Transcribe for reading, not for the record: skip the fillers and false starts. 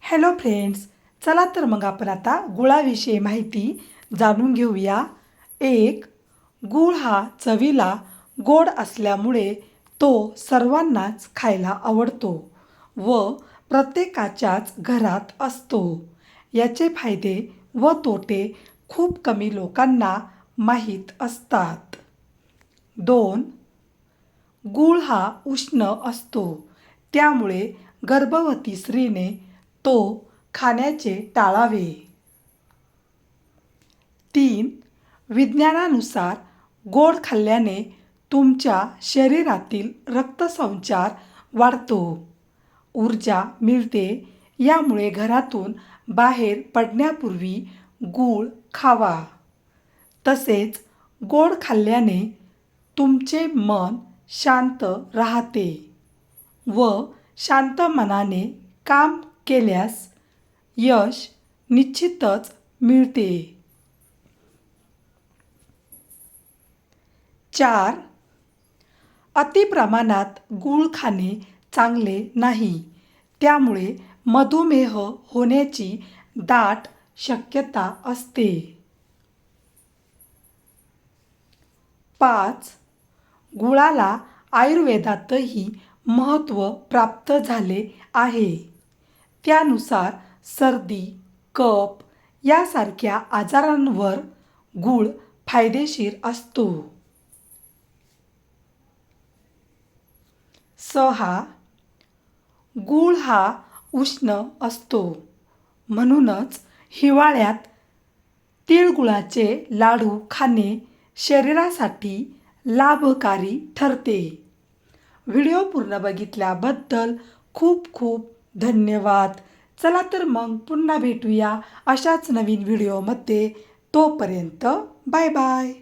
Hello friends, चला तर मग आपण आता गुळाविषयी माहिती जाणून घेऊया. एक, गूळ हा चवीला गोड असल्यामुळे तो सर्वांनाच खायला आवडतो व प्रत्येकाच्याच घरात असतो. याचे फायदे व तोटे खूप कमी लोकांना माहीत असतात. 2, गूळ हा उष्ण असतो, त्यामुळे गर्भवती स्त्रीने तो खाण्याचे टाळावे. 3, विज्ञानानुसार गोड खाल्ल्याने तुमच्या शरीरातील रक्तसंचार वाढतो, ऊर्जा मिळते. यामुळे घरातून बाहेर पडण्यापूर्वी गूळ खावा. तसेच गोड खाल्ल्याने तुमचे मन शांत राहते व शांत मनाने काम केल्यास यश निश्चितच मिळते. 4, अतिप्रमाणात गूळ खाणे चांगले नाही, त्यामुळे मधुमेह होण्याची दाट शक्यता असते. 5, गुळाला आयुर्वेदातही महत्त्व प्राप्त झाले आहे. त्यानुसार सर्दी, कफ यासारख्या आजारांवर गूळ फायदेशीर असतो. 6, गूळ हा उष्ण असतो, म्हणूनच हिवाळ्यात तिळगुळाचे लाडू खाणे शरीरासाठी लाभकारी ठरते. व्हिडिओ पूर्ण बघितल्याबद्दल खूप खूप धन्यवाद. चला तर मग पुन्हा भेटूया अशाच नवीन व्हिडिओमध्ये. तोपर्यंत बाय बाय.